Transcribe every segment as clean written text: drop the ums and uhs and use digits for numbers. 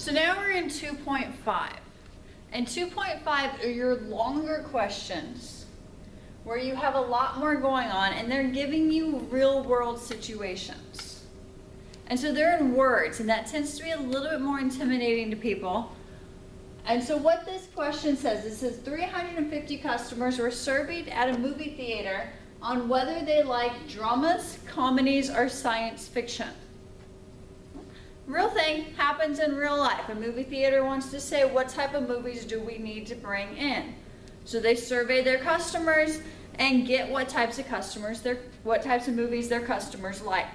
So now we're in 2.5. And 2.5 are your longer questions where you have a lot more going on and they're giving you real world situations. And so they're in words, and that tends to be a little bit more intimidating to people. And so what this question says, it says 350 customers were surveyed at a movie theater on whether they like dramas, comedies, or science fiction. Real thing happens in real life. A movie theater wants to say, what type of movies do we need to bring in? So they survey their customers and get what types of movies their customers like.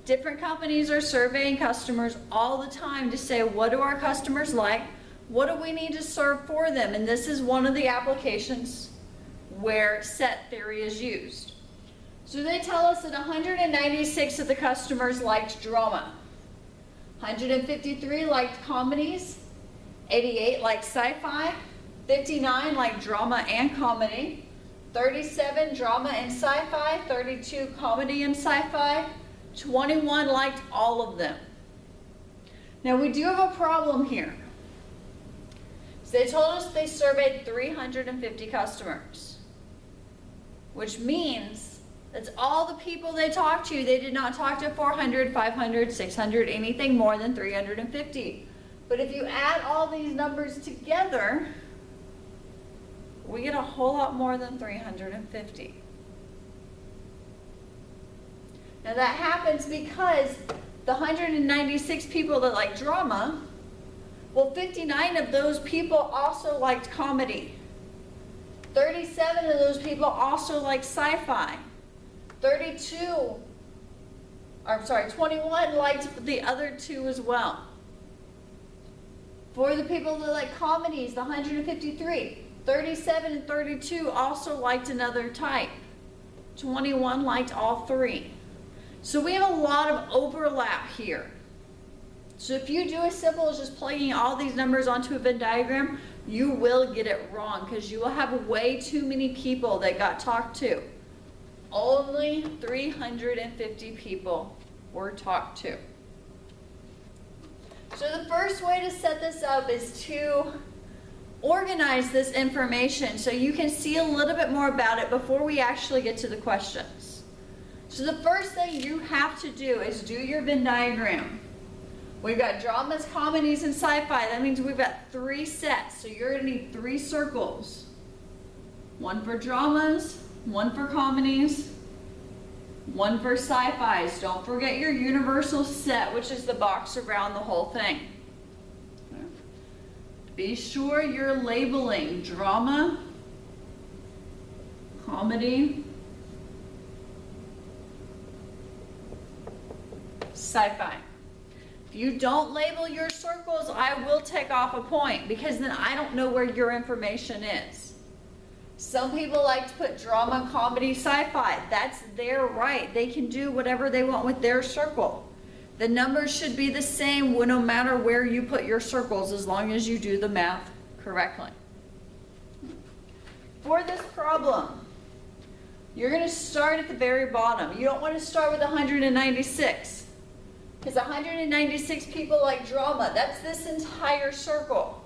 Different companies are surveying customers all the time to say, what do our customers like? What do we need to serve for them? And this is one of the applications where set theory is used. So they tell us that 196 of the customers liked drama. 153 liked comedies, 88 liked sci-fi, 59 liked drama and comedy, 37 drama and sci-fi, 32 comedy and sci-fi, 21 liked all of them. Now we do have a problem here. So they told us they surveyed 350 customers, which means that's all the people they talked to. They did not talk to 400, 500, 600, anything more than 350. But if you add all these numbers together, we get a whole lot more than 350. Now that happens because the 196 people that like drama, well, 59 of those people also liked comedy. 37 of those people also liked sci-fi. 21 liked the other two as well. For the people that like comedies, the 153, 37 and 32 also liked another type. 21 liked all three. So we have a lot of overlap here. So if you do as simple as just plugging all these numbers onto a Venn diagram, you will get it wrong because you will have way too many people that got talked to. Only 350 people were talked to. So the first way to set this up is to organize this information so you can see a little bit more about it before we actually get to the questions. So the first thing you have to do is do your Venn diagram. We've got dramas, comedies, and sci-fi. That means we've got 3 sets. So you're going to need 3 circles. One for dramas, one for comedies, one for sci-fis. Don't forget your universal set, which is the box around the whole thing. Be sure you're labeling drama, comedy, sci-fi. If you don't label your circles, I will take off a point because then I don't know where your information is. Some people like to put drama, comedy, sci-fi. That's their right. They can do whatever they want with their circle. The numbers should be the same no matter where you put your circles as long as you do the math correctly. For this problem, you're going to start at the very bottom. You don't want to start with 196 because 196 people like drama. That's this entire circle.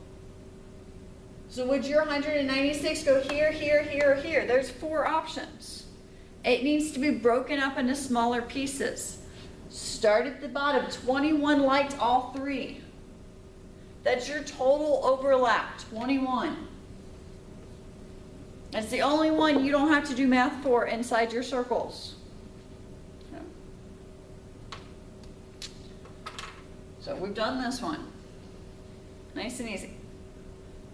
So would your 196 go here, here, here, or here? There's 4 options. It needs to be broken up into smaller pieces. Start at the bottom. 21 liked all 3. That's your total overlap, 21. That's the only one you don't have to do math for inside your circles. So we've done this one. Nice and easy.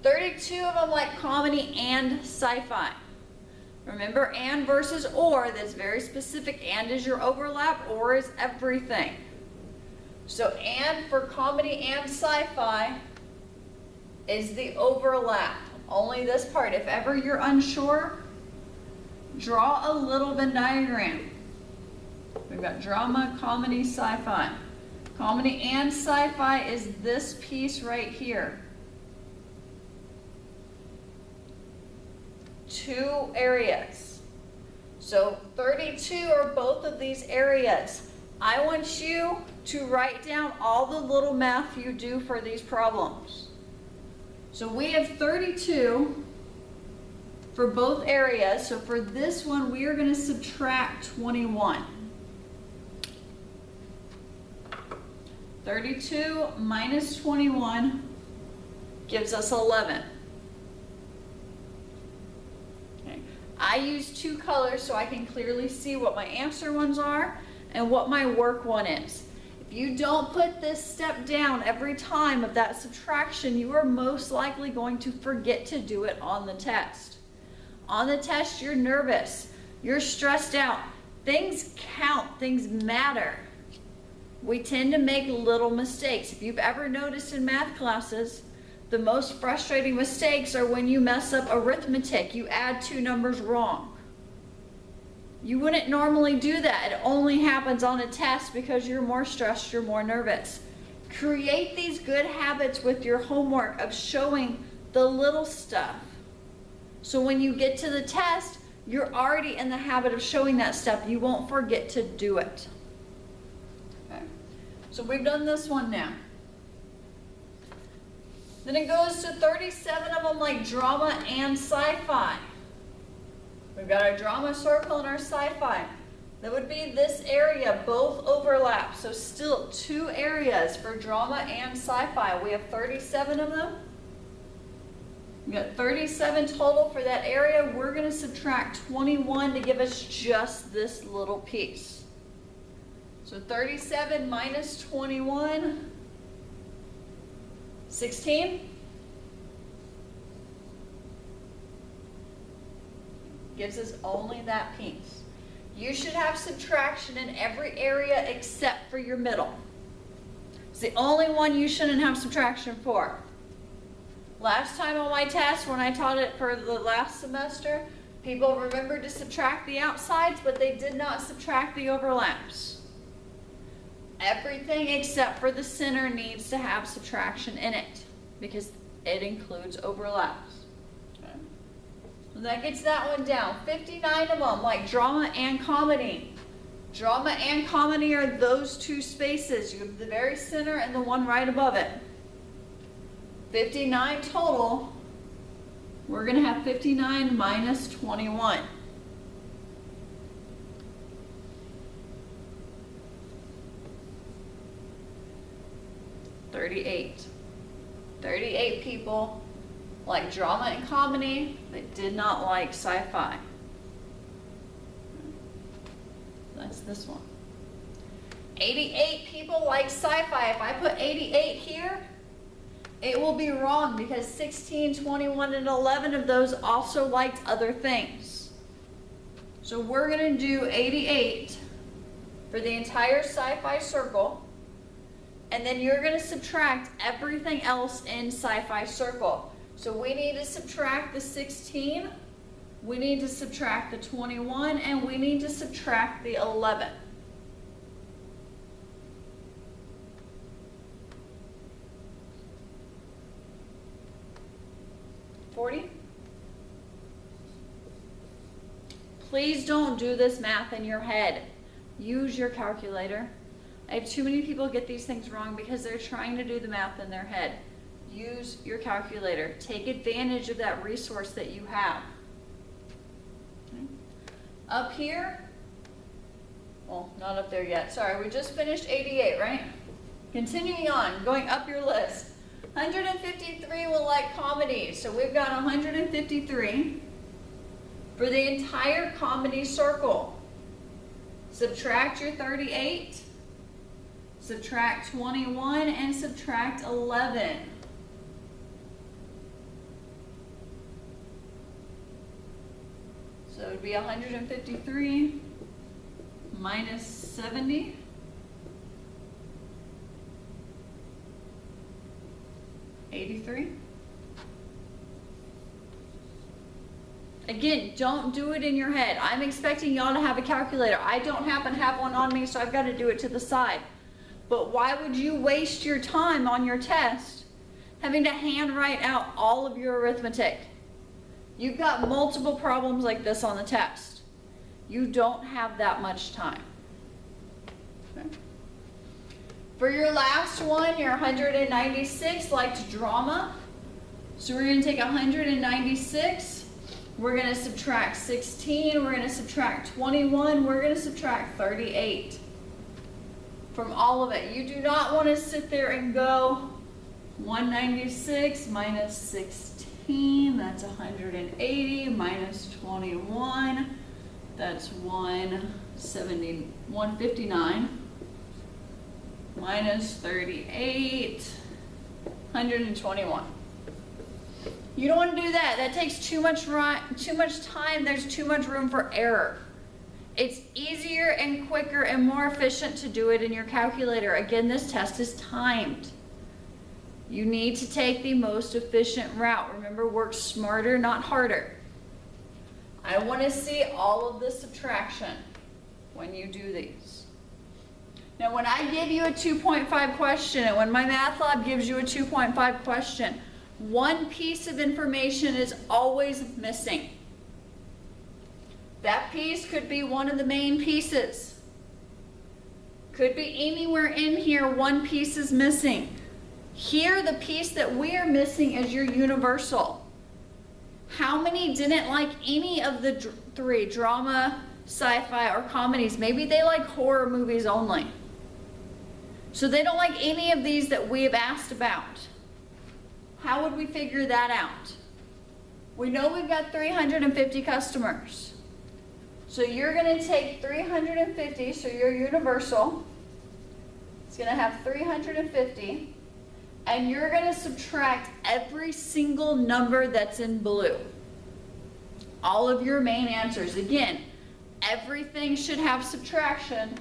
32 of them like comedy and sci-fi. Remember, and versus or, that's very specific. And is your overlap, or is everything. So and for comedy and sci-fi is the overlap. Only this part. If ever you're unsure, draw a little Venn diagram. We've got drama, comedy, sci-fi. Comedy and sci-fi is this piece right here. 2 areas. So 32 are both of these areas. I want you to write down all the little math you do for these problems. So we have 32 for both areas. So for this one, we are going to subtract 21. 32 minus 21 gives us 11. Okay. I use two colors so I can clearly see what my answer ones are and what my work one is. If you don't put this step down every time of that subtraction, you are most likely going to forget to do it on the test. On the test, you're nervous, you're stressed out. Things count, things matter. We tend to make little mistakes. If you've ever noticed in math classes, the most frustrating mistakes are when you mess up arithmetic. You add two numbers wrong. You wouldn't normally do that. It only happens on a test because you're more stressed, you're more nervous. Create these good habits with your homework of showing the little stuff. So when you get to the test, you're already in the habit of showing that stuff. You won't forget to do it. Okay. So we've done this one now. Then it goes to 37 of them like drama and sci-fi. We've got our drama circle and our sci-fi. That would be this area, both overlap. So still two areas for drama and sci-fi. We have 37 of them. We've got 37 total for that area. We're going to subtract 21 to give us just this little piece. So 37 minus 21, 16. Gives us only that piece. You should have subtraction in every area except for your middle. It's the only one you shouldn't have subtraction for. Last time on my test, when I taught it for the last semester, people remembered to subtract the outsides, but they did not subtract the overlaps. Everything except for the center needs to have subtraction in it because it includes overlaps. Okay. So that gets that one down. 59 of them, like drama and comedy. Drama and comedy are those two spaces. You have the very center and the one right above it. 59 total. We're going to have 59 minus 21. $38 people like drama and comedy that did not like sci-fi. That's this one. 88 people like sci-fi. If I put 88 here, it will be wrong because 16, 21, and 11 of those also liked other things. So we're going to do 88 for the entire sci-fi circle. And then you're going to subtract everything else in sci-fi circle. So we need to subtract the 16, we need to subtract the 21, and we need to subtract the 11. $40. Please don't do this math in your head. Use your calculator. I have too many people get these things wrong because they're trying to do the math in their head. Use your calculator. Take advantage of that resource that you have. Okay. Up here, well, not up there yet. Sorry, we just finished 88, right? Continuing on, going up your list. 153 will like comedy. So we've got 153 for the entire comedy circle. Subtract your 38. Subtract 21 and subtract 11. So it would be 153 minus 70. $83. Again, don't do it in your head. I'm expecting y'all to have a calculator. I don't happen to have one on me, so I've got to do it to the side. But why would you waste your time on your test having to hand write out all of your arithmetic? You've got multiple problems like this on the test. You don't have that much time. Okay. For your last one, your 196, liked drama. So we're going to take 196. We're going to subtract 16. We're going to subtract 21. We're going to subtract 38 from all of it. You do not want to sit there and go 196 minus 16. That's 180 minus 21. That's 159. Minus 38, 121. You don't want to do that. That takes too much time. There's too much room for error. It's easier and quicker and more efficient to do it in your calculator. Again, this test is timed. You need to take the most efficient route. Remember, work smarter, not harder. I want to see all of the subtraction when you do these. Now, when I give you a 2.5 question, and when my math lab gives you a 2.5 question, one piece of information is always missing. That piece could be one of the main pieces. Could be anywhere in here, one piece is missing. Here, the piece that we are missing is your universal. How many didn't like any of the three, drama, sci-fi, or comedies? Maybe they like horror movies only. So they don't like any of these that we have asked about. How would we figure that out? We know we've got 350 customers. So you're going to take 350, so your universal, it's going to have 350, and you're going to subtract every single number that's in blue. All of your main answers. Again, everything should have subtraction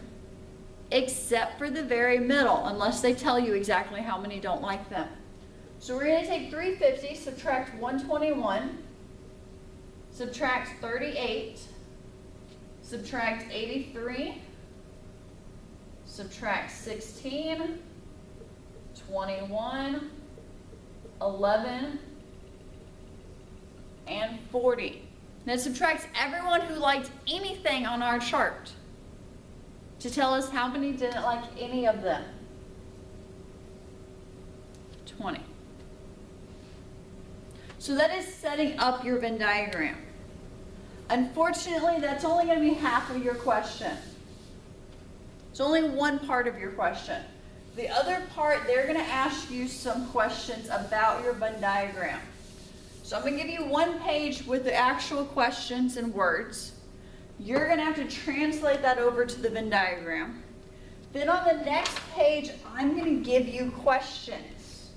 except for the very middle, unless they tell you exactly how many don't like them. So we're going to take 350, subtract 121, subtract 38, subtract 83, subtract 16, 21, 11, and 40. Now it subtracts everyone who liked anything on our chart to tell us how many didn't like any of them. 20. So that is setting up your Venn diagram. Unfortunately, that's only going to be half of your question. It's only one part of your question. The other part, they're going to ask you some questions about your Venn diagram. So I'm going to give you one page with the actual questions and words. You're going to have to translate that over to the Venn diagram. Then on the next page, I'm going to give you questions.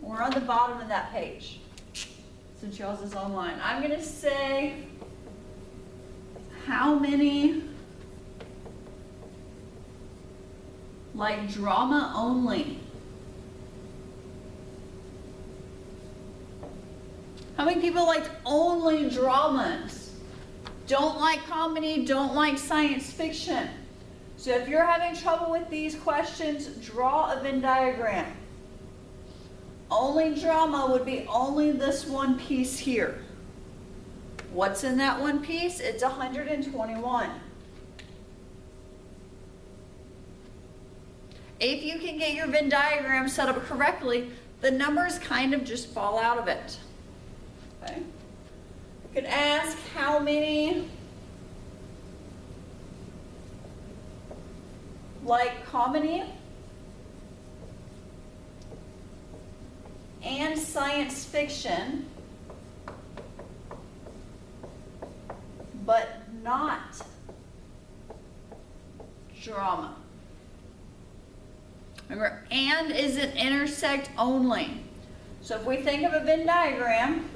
We're on the bottom of that page, since y'all's is online. I'm going to say, how many like drama only? How many people liked only dramas? Don't like comedy, don't like science fiction. So if you're having trouble with these questions, draw a Venn diagram. Only drama would be only this one piece here. What's in that one piece? It's 121. If you can get your Venn diagram set up correctly, the numbers kind of just fall out of it. Okay. You could ask how many like comedy and science fiction, but not drama. Remember, and is an intersect only. So if we think of a Venn diagram,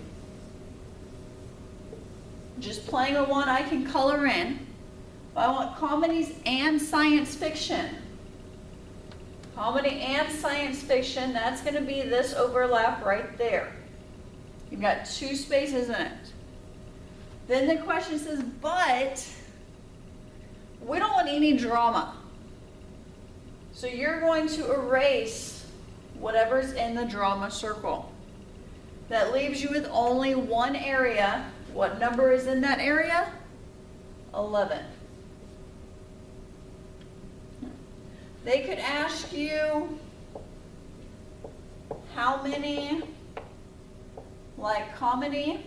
just playing a one I can color in. I want comedies and science fiction. Comedy and science fiction, that's going to be this overlap right there. You've got two spaces in it. Then the question says, but we don't want any drama. So you're going to erase whatever's in the drama circle. That leaves you with only one area. What number is in that area? 11. They could ask you how many like comedy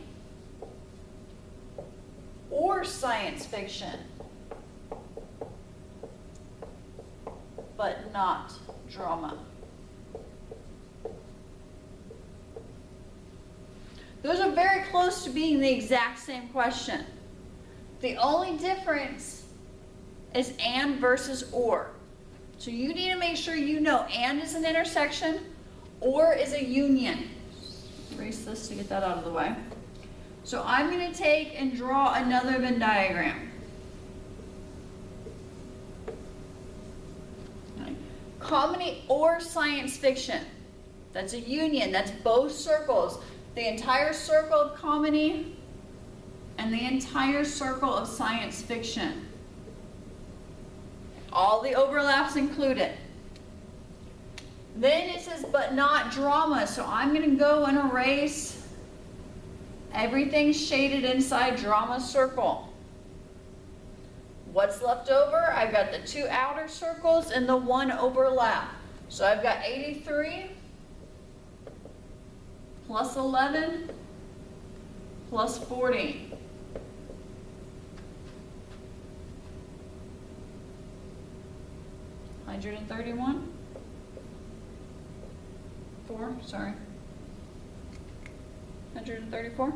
or science fiction, but not drama. Those are very close to being the exact same question. The only difference is and versus or. So you need to make sure you know and is an intersection, or is a union. Erase this to get that out of the way. So I'm going to take and draw another Venn diagram. Okay. Comedy or science fiction. That's a union. That's both circles. The entire circle of comedy and the entire circle of science fiction. All the overlaps included. Then it says, but not drama. So I'm going to go and erase everything shaded inside drama circle. What's left over? I've got the 2 outer circles and the 1 overlap. So I've got 83 plus 11 plus 40. $131. 4, sorry. 134.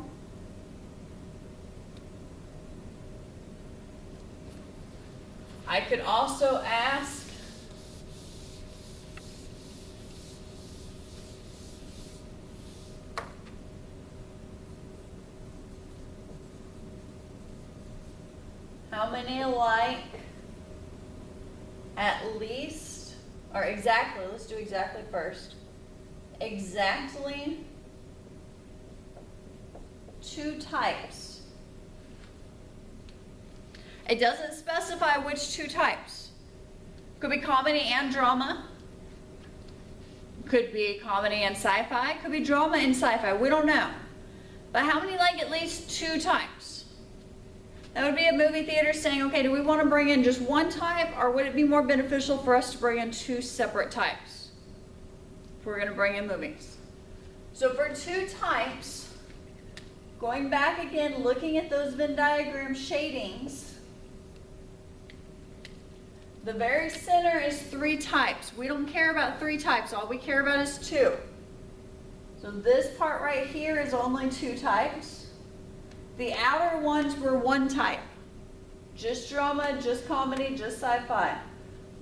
I could also ask how many like at least, or exactly, let's do exactly first. Exactly 2 types. It doesn't specify which 2 types. Could be comedy and drama. Could be comedy and sci-fi. Could be drama and sci-fi. We don't know. But how many like at least 2 types? That would be a movie theater saying, okay, do we want to bring in just 1 type, or would it be more beneficial for us to bring in 2 separate types if we're going to bring in movies? So for 2 types, going back again, looking at those Venn diagram shadings, the very center is 3 types. We don't care about 3 types. All we care about is 2. So this part right here is only 2 types. The outer ones were 1 type. Just drama, just comedy, just sci-fi.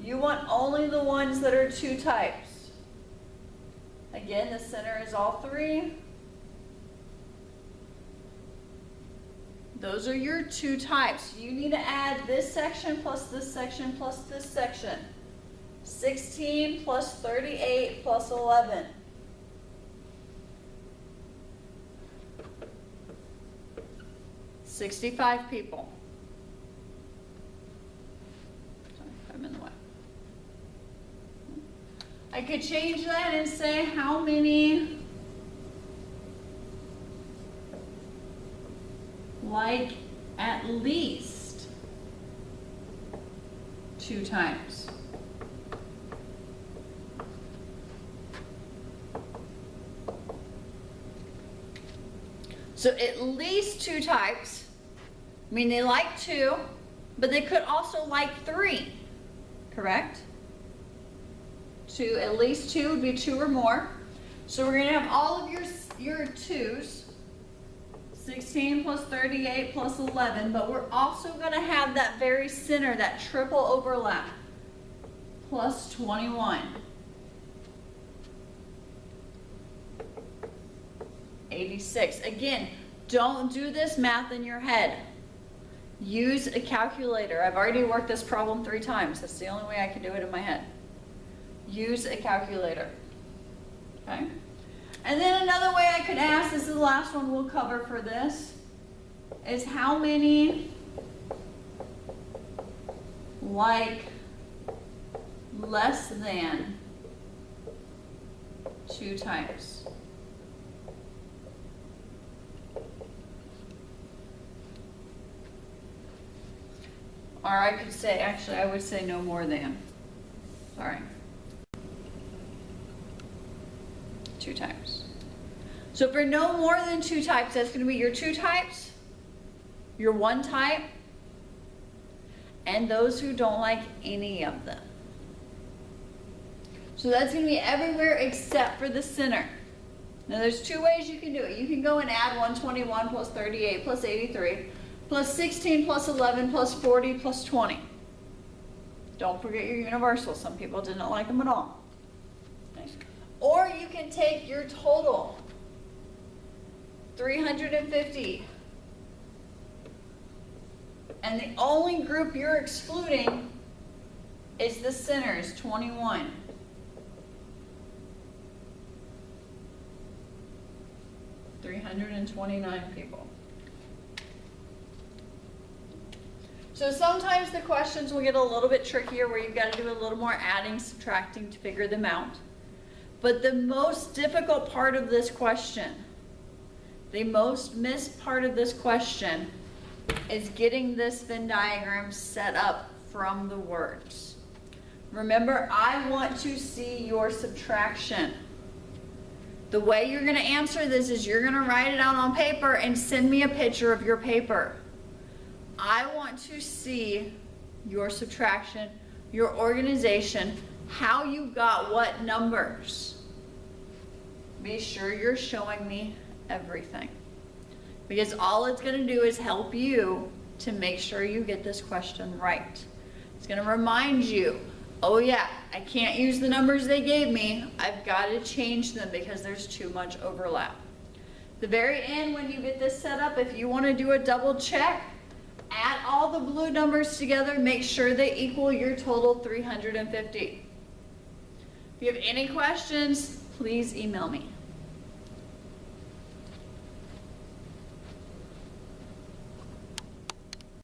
You want only the ones that are 2 types. Again, the center is all 3. Those are your 2 types. You need to add this section plus this section plus this section. 16 plus 38 plus 11. $65 people. Sorry, I'm in the way. I could change that and say how many like at least 2 times. So at least 2 types. I mean, they like 2, but they could also like 3, correct? At least 2 would be 2 or more. So we're going to have all of your 2's, 16 plus 38 plus 11, but we're also going to have that very center, that triple overlap, plus 21. 86. Again, don't do this math in your head. Use a calculator. I've already worked this problem 3 times. That's the only way I can do it in my head. Use a calculator. Okay? And then another way I could ask, this is the last one we'll cover for this, is how many like less than 2 types. Or I could say, actually, I would say no more than. Sorry. 2 types. So for no more than 2 types, that's going to be your 2 types, your 1 type, and those who don't like any of them. So that's going to be everywhere except for the center. Now there's 2 ways you can do it. You can go and add 121 plus 38 plus 83 plus 16 plus 11 plus 40 plus 20. Don't forget your universals. Some people didn't like them at all. Nice. Or you can take your total, 350, and the only group you're excluding is the centers, 21. $329 people. So sometimes the questions will get a little bit trickier where you've got to do a little more adding, subtracting to figure them out. But the most difficult part of this question, the most missed part of this question, is getting this Venn diagram set up from the words. Remember, I want to see your subtraction. The way you're going to answer this is you're going to write it out on paper and send me a picture of your paper. I want to see your subtraction, your organization, how you got what numbers. Be sure you're showing me everything, because all it's going to do is help you to make sure you get this question right. It's going to remind you, oh yeah, I can't use the numbers they gave me. I've got to change them because there's too much overlap. The very end, when you get this set up, if you want to do a double check, add all the blue numbers together, make sure they equal your total 350. If you have any questions, please email me.